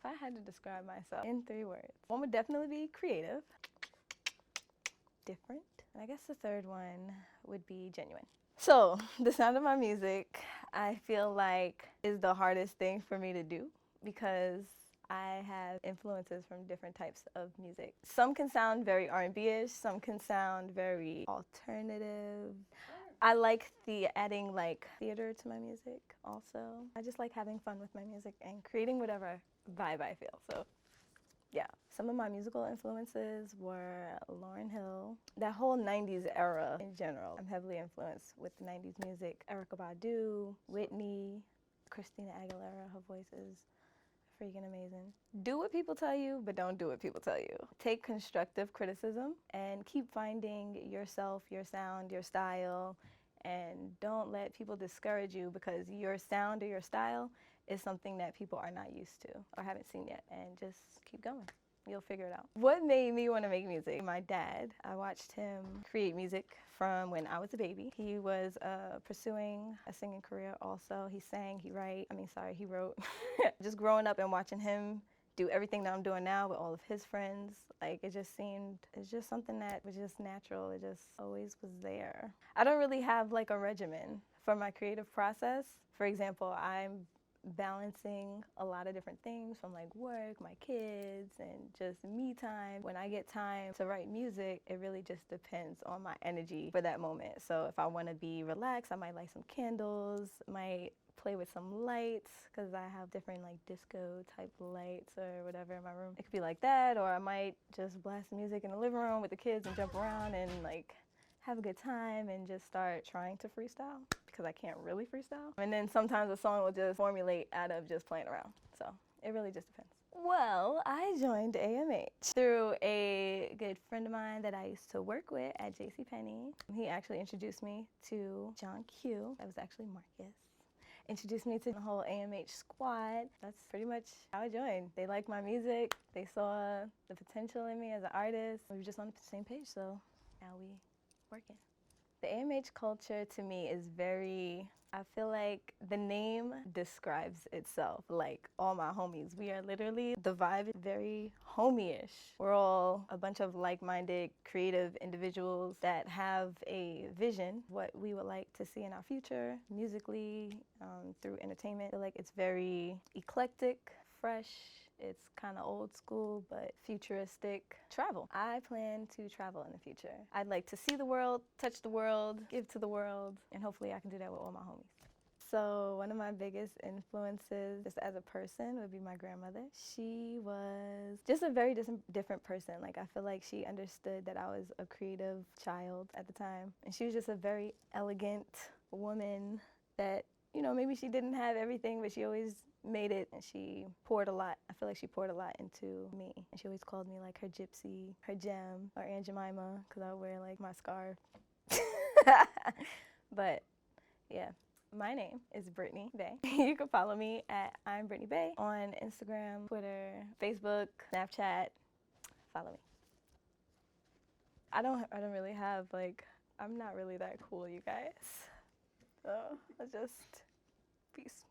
If I had to describe myself in 3 words, one would definitely be creative, different, and I guess the third one would be genuine. So, the sound of my music, I feel like is the hardest thing for me to do because I have influences from different types of music. Some can sound very R&B-ish, some can sound very alternative. I like adding like theater to my music also. I just like having fun with my music and creating whatever vibe I feel. So yeah, some of my musical influences were Lauryn Hill, that whole 90s era in general. I'm heavily influenced with 90s music. Erykah Badu, Whitney, Christina Aguilera, her voice is freaking amazing. Do what people tell you, but don't do what people tell you. Take constructive criticism and keep finding yourself, your sound, your style, and don't let people discourage you because your sound or your style is something that people are not used to or haven't seen yet, and just keep going. You'll figure it out. What made me want to make music? My dad. I watched him create music from when I was a baby. He was pursuing a singing career also. He sang, he wrote. Just growing up and watching him do everything that I'm doing now with all of his friends, like it's just something that was just natural. It just always was there. I don't really have like a regimen for my creative process. For example, I'm balancing a lot of different things from like work, my kids, and just me time. When I get time to write music, it really just depends on my energy for that moment. So if I want to be relaxed, I might light some candles, might play with some lights because I have different like disco type lights or whatever in my room. It could be like that, or I might just blast music in the living room with the kids and jump around and like have a good time and just start trying to freestyle because I can't really freestyle. And then sometimes a song will just formulate out of just playing around. So it really just depends. Well, I joined AMH through a good friend of mine that I used to work with at JCPenney. He actually introduced me to John Q. That was actually Marcus. Introduced me to the whole AMH squad. That's pretty much how I joined. They liked my music. They saw the potential in me as an artist. We were just on the same page, so now we working. The AMH culture to me is I feel like the name describes itself. Like all my homies, we are literally, the vibe is very homey-ish. We're all a bunch of like-minded, creative individuals that have a vision, what we would like to see in our future, musically, through entertainment. I feel like it's very eclectic, fresh. It's kind of old school, but futuristic. Travel. I plan to travel in the future. I'd like to see the world, touch the world, give to the world, and hopefully I can do that with all my homies. So one of my biggest influences just as a person would be my grandmother. She was just a very different person. Like I feel like she understood that I was a creative child at the time. And she was just a very elegant woman that, you know, maybe she didn't have everything, but she always made it, and she poured a lot. I feel like she poured a lot into me. And she always called me like her gypsy, her gem, or Aunt Jemima, because I would wear like my scarf. But yeah, my name is Brittany Bae. You can follow me at I'm Brittany Bae on Instagram, Twitter, Facebook, Snapchat. Follow me. I don't really have like, I'm not really that cool, you guys. So, peace.